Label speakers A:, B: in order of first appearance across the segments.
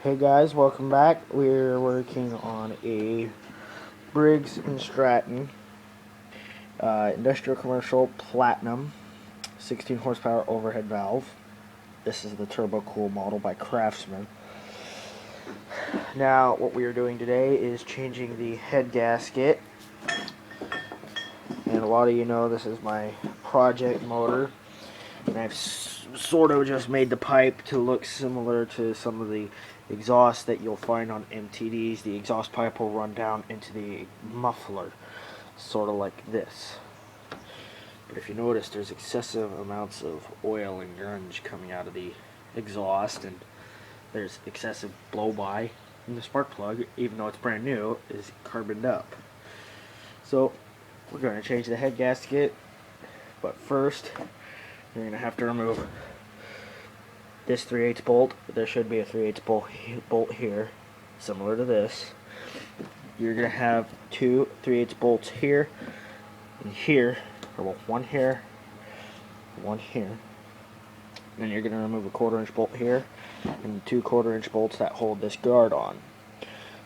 A: Hey guys, welcome back. We're working on a Briggs and Stratton Industrial Commercial Platinum 16 horsepower overhead valve. This is the turbo cool model by Craftsman. Now what we are doing today is changing the head gasket, and a lot of you know this is my project motor, and I've sort of just made the pipe to look similar to some of the exhaust that you'll find on MTDs. The exhaust pipe will run down into the muffler, sort of like this. But if you notice, there's excessive amounts of oil and grunge coming out of the exhaust, and there's excessive blow-by, and the spark plug, even though it's brand new, is carboned up. So we're going to change the head gasket, but first you're going to have to remove this 3/8 bolt. There should be a 3/8 bolt here, similar to this. You're going to have two 3/8 bolts here and here, or well, one here, one here. Then you're going to remove a 1/4 inch bolt here and 2 1/4 inch bolts that hold this guard on.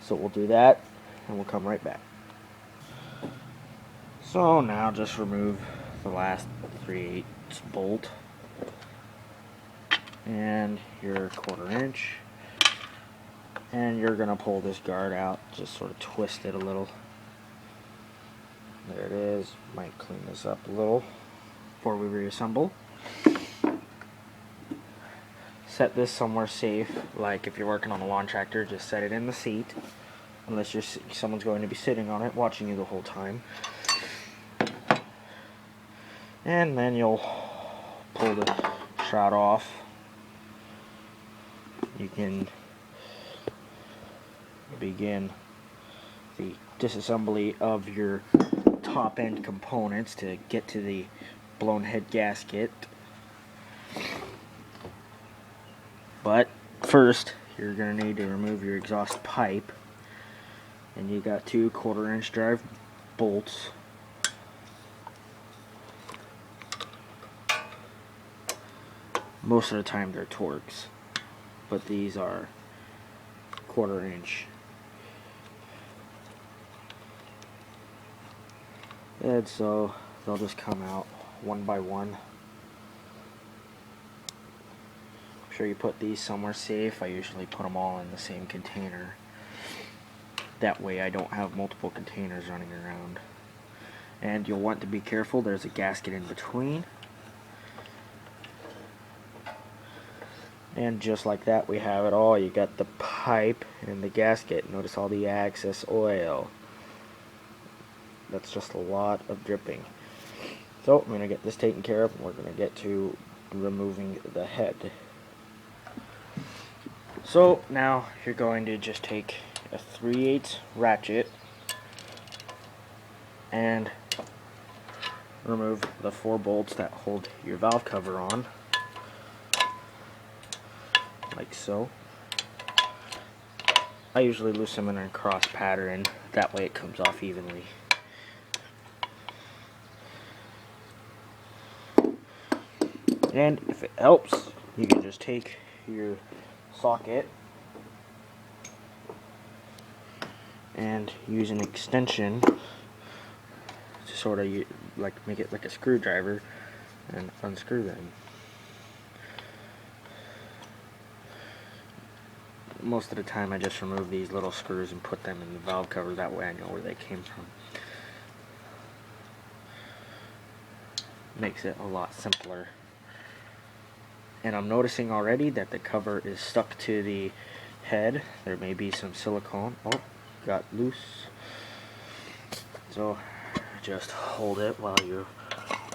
A: So we'll do that and we'll come right back. So now just remove the last 3/8 bolt and your 1/4 inch, and you're gonna pull this guard out, just sort of twist it a little. There it is. Might clean this up a little before we reassemble. Set this somewhere safe, like if you're working on a lawn tractor, just set it in the seat, unless someone's going to be sitting on it watching you the whole time. And then you'll pull the shroud off. You can begin the disassembly of your top end components to get to the blown head gasket. But first, you're going to need to remove your exhaust pipe, and you got 2 1/4 inch drive bolts. Most of the time they're Torx, but these are 1/4 inch. And so they'll just come out one by one. Make sure you put these somewhere safe. I usually put them all in the same container. That way I don't have multiple containers running around. And you'll want to be careful, there's a gasket in between. And just like that, we have it all. You got the pipe and the gasket. Notice all the excess oil. That's just a lot of dripping. So I'm going to get this taken care of, and we're going to get to removing the head. So now you're going to just take a 3/8 ratchet and remove the 4 bolts that hold your valve cover on, like so. I usually loosen them in a cross pattern, that way it comes off evenly. And if it helps, you can just take your socket and use an extension to sort of like make it like a screwdriver and unscrew them. Most of the time I just remove these little screws and put them in the valve cover, that way I know where they came from. Makes it a lot simpler. And I'm noticing already that the cover is stuck to the head. There may be some silicone. Oh, got loose. So just hold it while you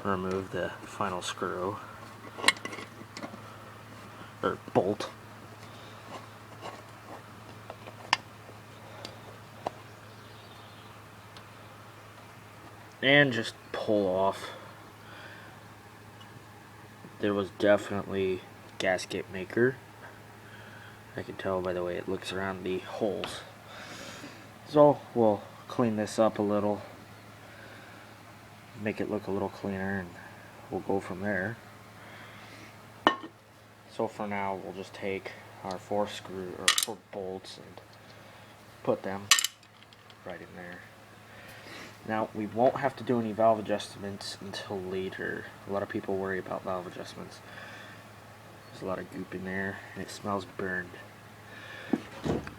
A: remove the final screw or bolt. And just pull off. There was definitely gasket maker. I can tell by the way it looks around the holes. So we'll clean this up a little, make it look a little cleaner, and we'll go from there. So for now we'll just take our 4 bolts and put them right in there. Now, we won't have to do any valve adjustments until later. A lot of people worry about valve adjustments. There's a lot of goop in there and it smells burned.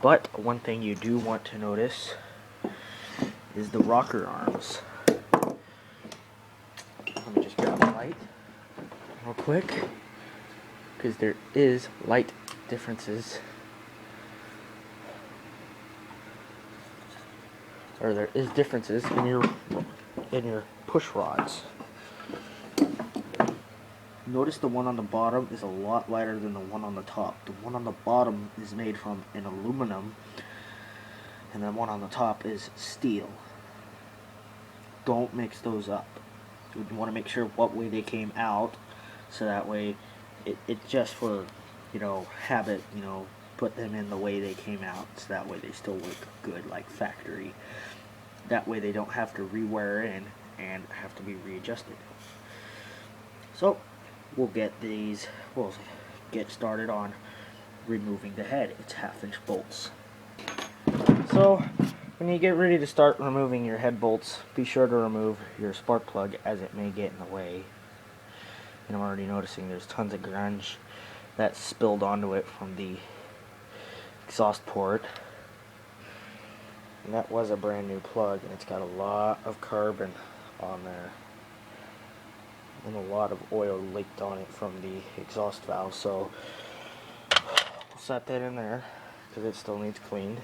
A: But one thing you do want to notice is the rocker arms. Let me just grab the light real quick, because there is light differences, or there is differences in your push rods. Notice the one on the bottom is a lot lighter than the one on the top. The one on the bottom is made from an aluminum, and the one on the top is steel. Don't mix those up. You want to make sure what way they came out, so that way it just for, you know, habit, you know, put them in the way they came out, so that way they still look good like factory. That way they don't have to re-wear in and have to be readjusted. So we'll get started on removing the head. It's 1/2-inch bolts. So when you get ready to start removing your head bolts, be sure to remove your spark plug, as it may get in the way. And I'm already noticing there's tons of grunge that spilled onto it from the exhaust port. And that was a brand new plug, and it's got a lot of carbon on there. And a lot of oil leaked on it from the exhaust valve, so we'll set that in there because it still needs cleaned.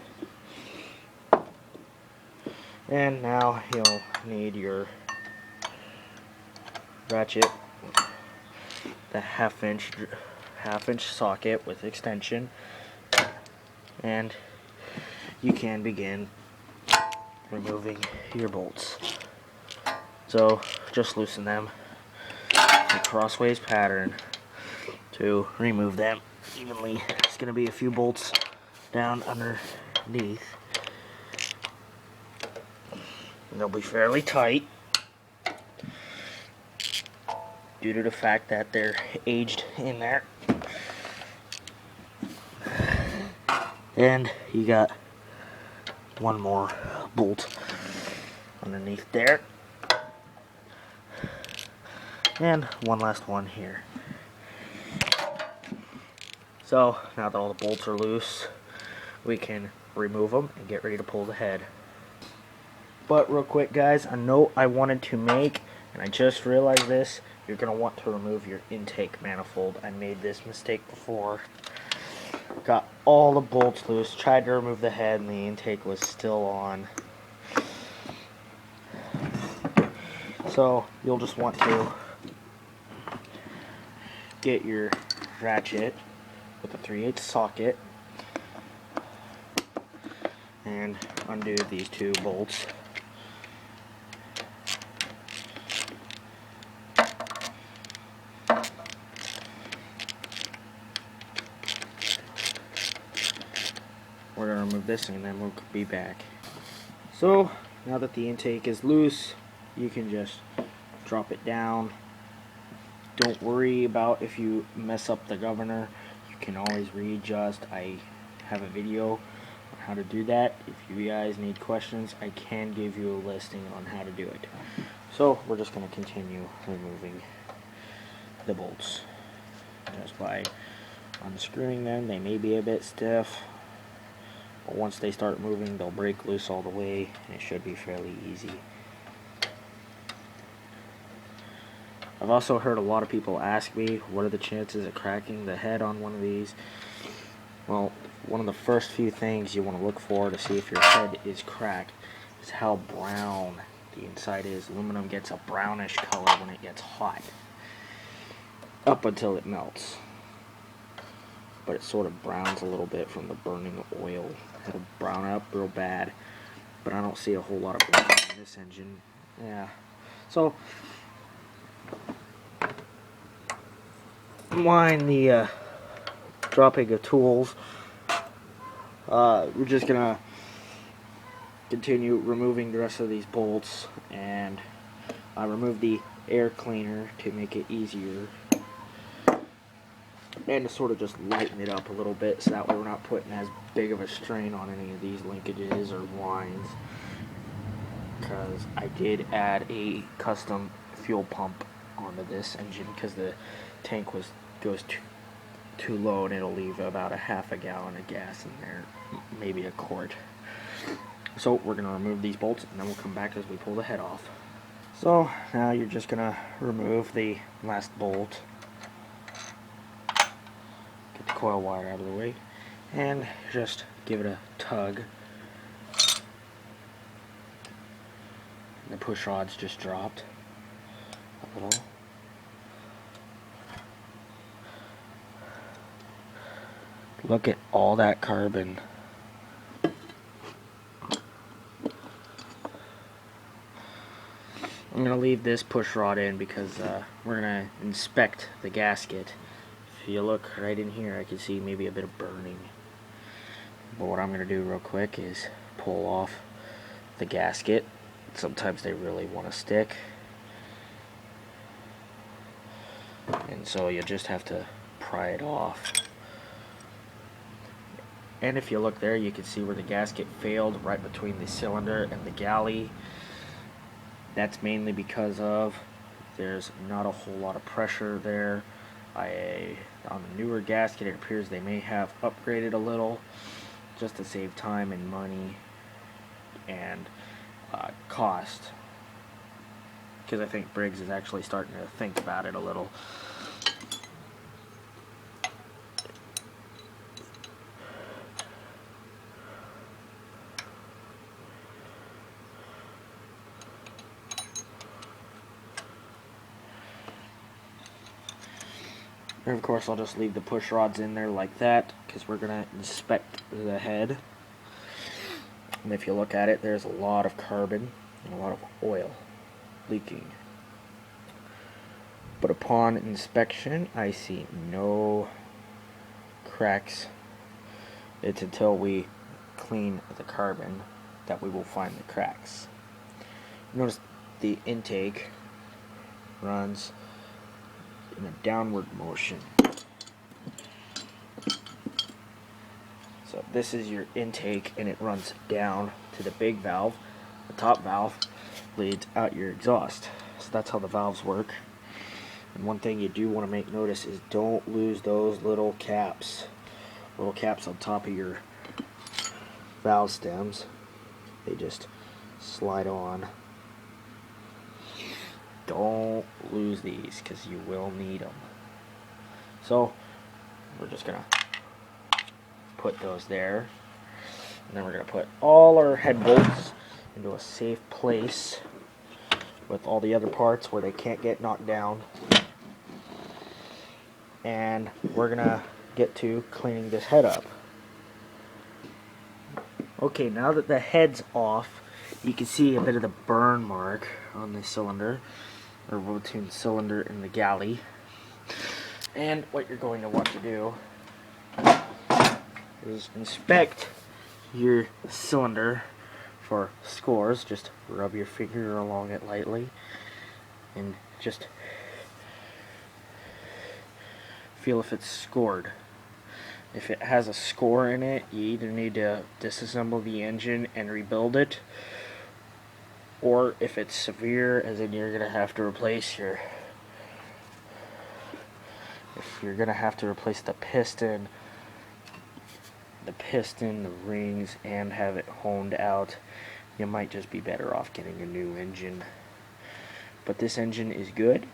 A: And now you'll need your ratchet, the 1/2-inch socket with extension, and you can begin removing your bolts. So just loosen them in a crossways pattern to remove them evenly. It's going to be a few bolts down underneath. And they'll be fairly tight due to the fact that they're aged in there. And you got one more bolt underneath there. And one last one here. So now that all the bolts are loose, we can remove them and get ready to pull the head. But real quick, guys, a note I wanted to make, and I just realized this: you're going to want to remove your intake manifold. I made this mistake before. Got all the bolts loose, tried to remove the head, and the intake was still on. So you'll just want to get your ratchet with a 3/8 socket and undo these 2 bolts. We're going to remove this and then we'll be back. So now that the intake is loose, you can just drop it down. Don't worry about if you mess up the governor. You can always readjust. I have a video on how to do that. If you guys need questions, I can give you a listing on how to do it. So we're just going to continue removing the bolts just by unscrewing them. They may be a bit stiff, but once they start moving, they'll break loose all the way, and it should be fairly easy. I've also heard a lot of people ask me, what are the chances of cracking the head on one of these? Well, one of the first few things you want to look for to see if your head is cracked is how brown the inside is. Aluminum gets a brownish color when it gets hot, up until it melts. But it sort of browns a little bit from the burning oil. It'll brown up real bad, but I don't see a whole lot of brown in this engine. Yeah, so mind the dropping of tools. We're just gonna continue removing the rest of these bolts, and I remove the air cleaner to make it easier. and to sort of just lighten it up a little bit so that way we're not putting as big of a strain on any of these linkages or lines, because I did add a custom fuel pump onto this engine because the tank goes too low and it'll leave about a half a gallon of gas in there, maybe a quart. So we're going to remove these bolts and then we'll come back as we pull the head off. So now you're just going to remove the last bolt, get the coil wire out of the way, and just give it a tug. The push rod's just dropped a little. Look at all that carbon. I'm going to leave this push rod in because we're going to inspect the gasket. If you look right in here, I can see maybe a bit of burning. But what I'm going to do real quick is pull off the gasket. Sometimes they really want to stick. And so you just have to pry it off. And if you look there, you can see where the gasket failed right between the cylinder and the galley. That's mainly because of there's not a whole lot of pressure there. On the newer gasket, it appears they may have upgraded a little just to save time and money and cost, because I think Briggs is actually starting to think about it a little. And of course I'll just leave the push rods in there like that because we're going to inspect the head. And if you look at it, there's a lot of carbon and a lot of oil leaking. But upon inspection, I see no cracks. It's until we clean the carbon that we will find the cracks. Notice the intake runs in a downward motion. So this is your intake and it runs down to the big valve. The top valve leads out your exhaust. So that's how the valves work. And one thing you do want to make notice is don't lose those little caps. Little caps on top of your valve stems. They just slide on. Don't lose these because you will need them. So we're just going to put those there. And then we're going to put all our head bolts into a safe place with all the other parts where they can't get knocked down. And we're going to get to cleaning this head up. Okay, now that the head's off, you can see a bit of the burn mark on the cylinder, or rotating cylinder in the galley. And what you're going to want to do is inspect your cylinder for scores. Just rub your finger along it lightly and just feel if it's scored. If it has a score in it, you either need to disassemble the engine and rebuild it, or if it's severe, as in you're gonna have to replace the piston, the rings, and have it honed out, you might just be better off getting a new engine. But this engine is good.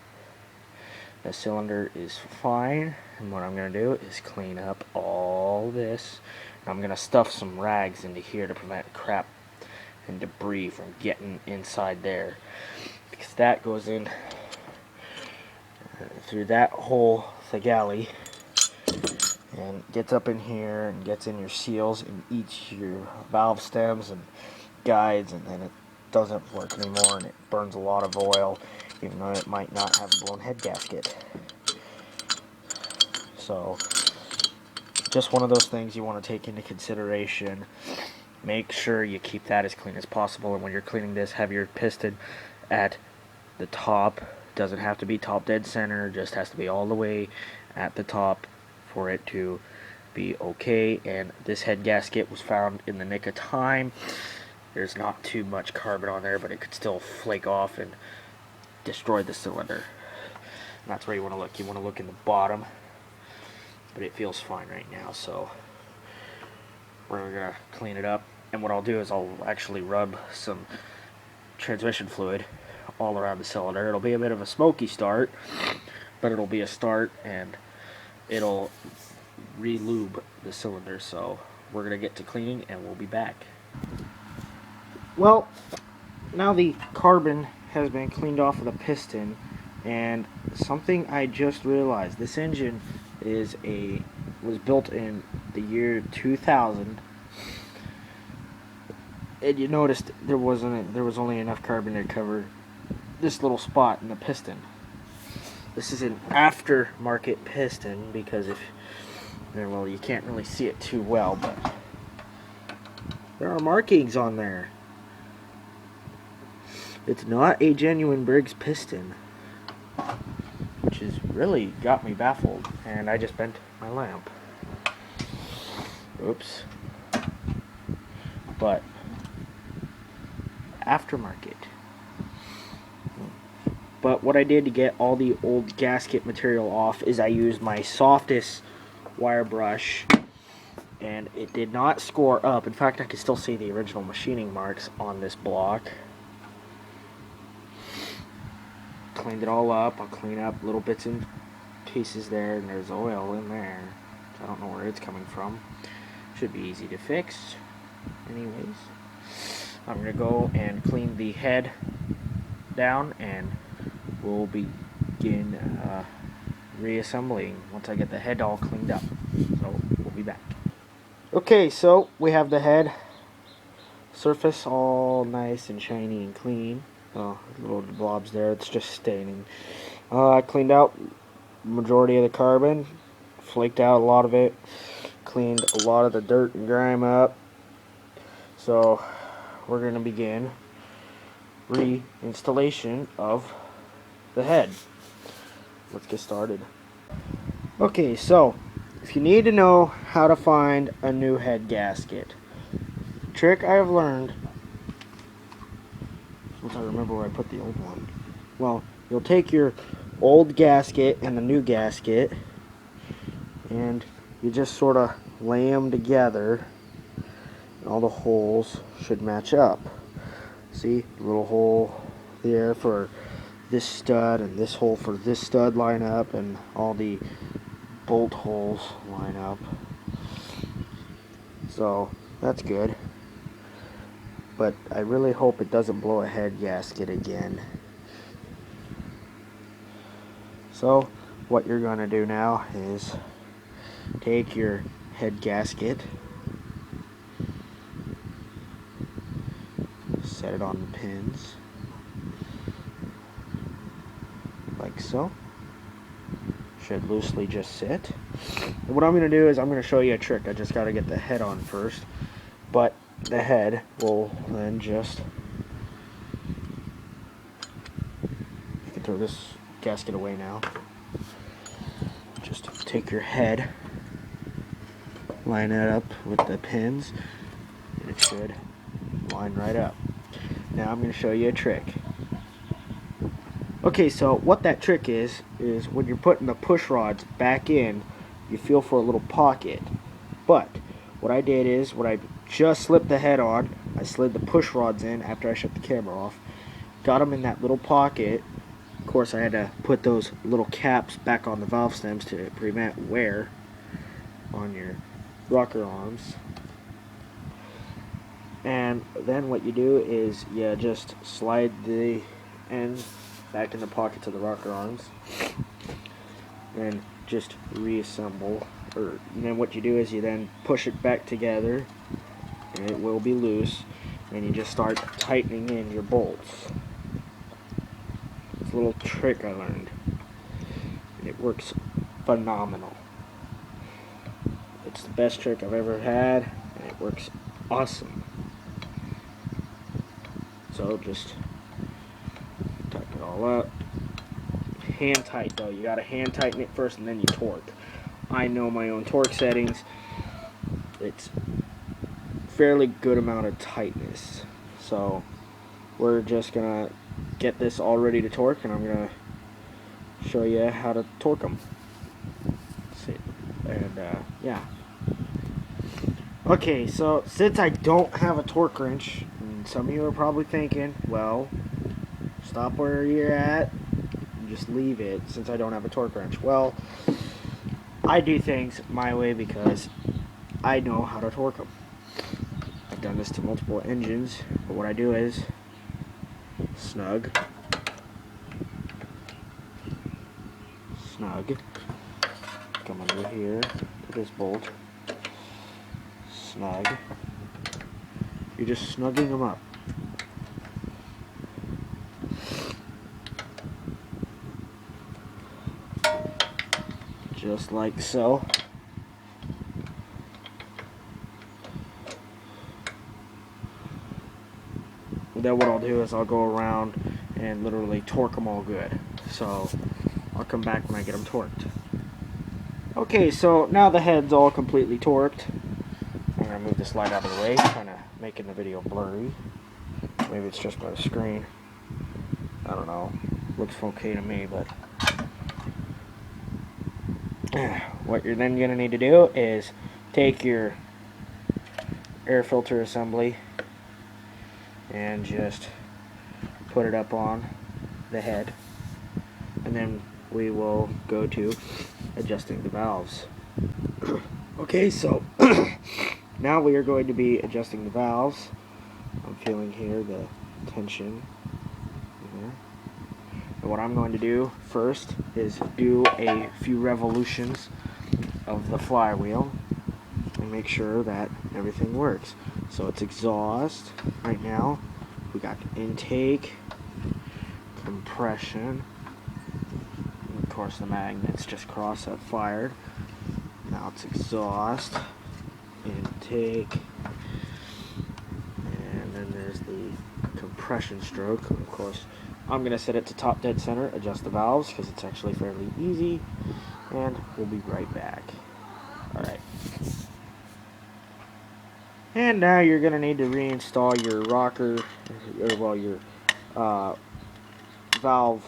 A: The cylinder is fine, and what I'm going to do is clean up all this. I'm going to stuff some rags into here to prevent crap and debris from getting inside there, because that goes in through that hole, the galley, and gets up in here and gets in your seals and eats your valve stems and guides, and then it doesn't work anymore and it burns a lot of oil, even though it might not have a blown head gasket. So just one of those things you want to take into consideration. Make sure you keep that as clean as possible, and when you're cleaning this, have your piston at the top. Doesn't have to be top dead center, just has to be all the way at the top, for it to be okay. And this head gasket was found in the nick of time. There's not too much carbon on there, but it could still flake off and destroy the cylinder. And that's where you want to look. You want to look in the bottom, but it feels fine right now, so we're gonna clean it up. And what I'll do is I'll actually rub some transmission fluid all around the cylinder. It'll be a bit of a smoky start, but it'll be a start, and it'll re-lube the cylinder. So we're gonna get to cleaning and we'll be back. Well, now the carbon has been cleaned off of the piston, and something I just realized: this engine was built in the year 2000, and you noticed there was only enough carbon to cover this little spot in the piston. This is an aftermarket piston because well, you can't really see it too well, but there are markings on there. It's not a genuine Briggs piston, which has really got me baffled. And I just bent my lamp. Oops. But aftermarket. But what I did to get all the old gasket material off is I used my softest wire brush, and it did not score up. In fact, I can still see the original machining marks on this block. Cleaned it all up. I'll clean up little bits and pieces there, and there's oil in there. I don't know where it's coming from. Should be easy to fix. Anyways, I'm gonna go and clean the head down, and we'll begin reassembling once I get the head all cleaned up. So we'll be back. Okay, so we have the head surface all nice and shiny and clean. Little blobs there, it's just staining. I cleaned out majority of the carbon, flaked out a lot of it, cleaned a lot of the dirt and grime up. So we're going to begin reinstallation of the head. Let's get started. Okay, so if you need to know how to find a new head gasket, trick I have learned, once I remember where I put the old one. Well, you'll take your old gasket and the new gasket, and you just sort of lay them together. All the holes should match up. See, the little hole there for this stud, and this hole for this stud line up, and all the bolt holes line up. So that's good. But I really hope it doesn't blow a head gasket again. So what you're going to do now is take your head gasket, set it on the pins like so. Should loosely just sit. And what I'm going to do is I'm going to show you a trick. I just got to get the head on first, but the head will then just, you can throw this gasket away now. Just take your head, line it up with the pins, and it should line right up. Now I'm going to show you a trick. Okay, so what that trick is when you're putting the push rods back in, you feel for a little pocket. But what I did is, when I just slipped the head on, I slid the push rods in after I shut the camera off, got them in that little pocket. Of course, I had to put those little caps back on the valve stems to prevent wear on your rocker arms. And then what you do is you just slide the ends back in the pockets of the rocker arms and just reassemble. And then what you do is you then push it back together, and it will be loose, and you just start tightening in your bolts. It's a little trick I learned, and it works phenomenal. It's the best trick I've ever had, and it works awesome. So just tighten it all up. Hand tight though, you gotta hand tighten it first and then you torque. I know my own torque settings, it's fairly good amount of tightness. So we're just gonna get this all ready to torque, and I'm gonna show you how to torque them. And yeah. Okay, so since I don't have a torque wrench, and some of you are probably thinking, well, stop where you're at and just leave it since I don't have a torque wrench. Well, I do things my way because I know how to torque them. I've done this to multiple engines, but what I do is snug, come under here to this bolt, snug. You're just snugging them up. Just like so. Then what I'll do is I'll go around and literally torque them all good. So I'll come back when I get them torqued. Okay, so now the head's all completely torqued. I'm going to move this light out of the way, kind of making the video blurry. Maybe it's just my screen. I don't know. Looks okay to me, but what you're then going to need to do is take your air filter assembly and just put it up on the head, and then we will go to adjusting the valves. Okay, so now we are going to be adjusting the valves. I'm feeling here the tension here. And what I'm going to do first is do a few revolutions of the flywheel and make sure that everything works. So it's exhaust right now. We got intake, compression, and of course the magnets just cross that fired. Now it's exhaust, intake, and then there's the compression stroke. Of course, I'm going to set it to top dead center, adjust the valves because it's actually fairly easy, and we'll be right back. Alright. And now you're going to need to reinstall your rocker, or well, your valve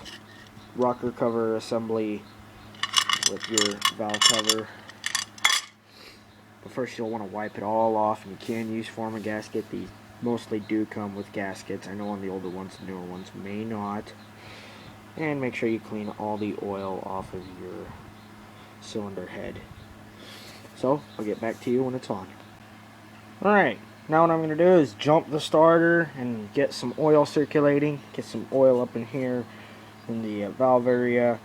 A: rocker cover assembly with your valve cover. But first you'll want to wipe it all off, and you can use form a gasket. These mostly do come with gaskets. I know on the older ones, the newer ones may not. And make sure you clean all the oil off of your cylinder head. So I'll get back to you when it's on. Alright, now what I'm going to do is jump the starter and get some oil circulating. Get some oil up in here in the valve area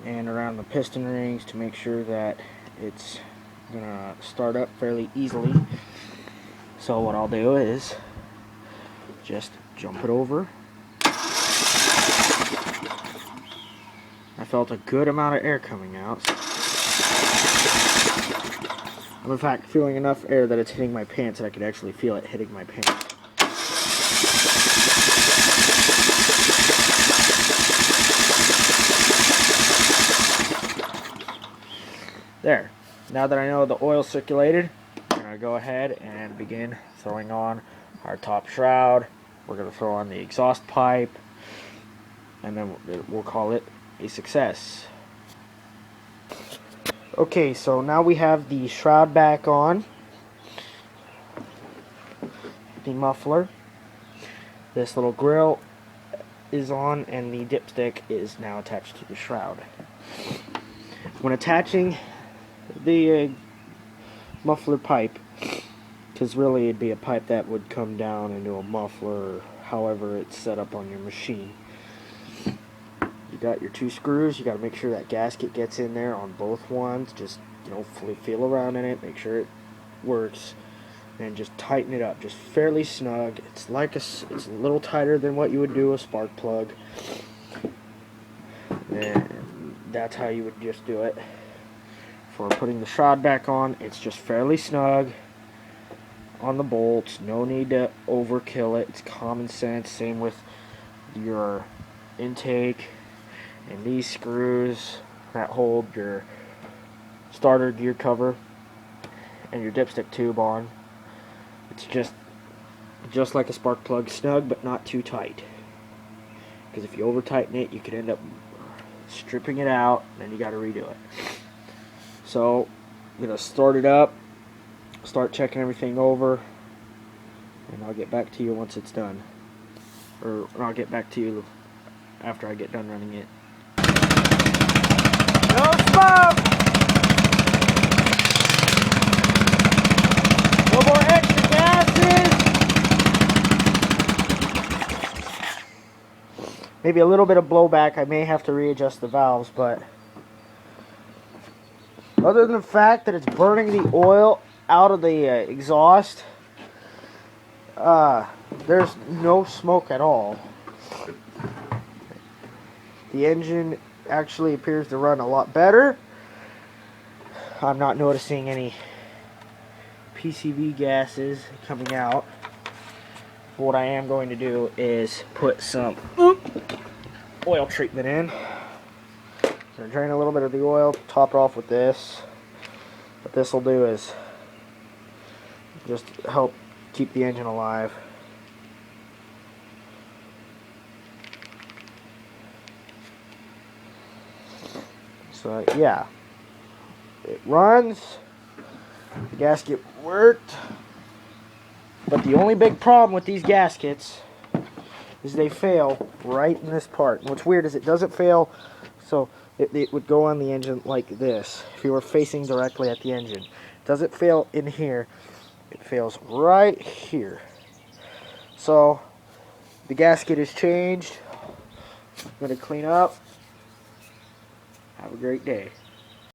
A: and around the piston rings to make sure that it's going to start up fairly easily. So what I'll do is just jump it over. I felt a good amount of air coming out. I'm in fact feeling enough air that it's hitting my pants and I could actually feel it hitting my pants. There. Now that I know the oil circulated, I'm going to go ahead and begin throwing on our top shroud. We're going to throw on the exhaust pipe, and then we'll call it a success. Okay, so now we have the shroud back on, the muffler, this little grill is on, and the dipstick is now attached to the shroud. When attaching the muffler pipe, because really it'd be a pipe that would come down into a muffler, or however it's set up on your machine. You got your two screws. You got to make sure that gasket gets in there on both ones. Just, feel around in it, make sure it works, and just tighten it up, just fairly snug. It's a little tighter than what you would do a spark plug, and that's how you would just do it. For putting the shroud back on, it's just fairly snug on the bolts. No need to overkill it. It's common sense. Same with your intake and these screws that hold your starter gear cover and your dipstick tube on. It's just like a spark plug, snug but not too tight. Because if you over tighten it, you could end up stripping it out, and then you got to redo it. So I'm gonna start it up, start checking everything over, and I'll get back to you once it's done. Or I'll get back to you after I get done running it. No smoke! No more extra gases! Maybe a little bit of blowback. I may have to readjust the valves, but other than the fact that it's burning the oil out of the exhaust, there's no smoke at all. The engine actually appears to run a lot better. I'm not noticing any PCV gases coming out. What I am going to do is put some oil treatment in. So drain a little bit of the oil, top it off with this. What this will do is just help keep the engine alive. So yeah, it runs. The gasket worked. But the only big problem with these gaskets is they fail right in this part. And what's weird is it doesn't fail, so it would go on the engine like this if you were facing directly at the engine. It doesn't fail in here, it fails right here. So the gasket is changed. I'm going to clean up. Have a great day.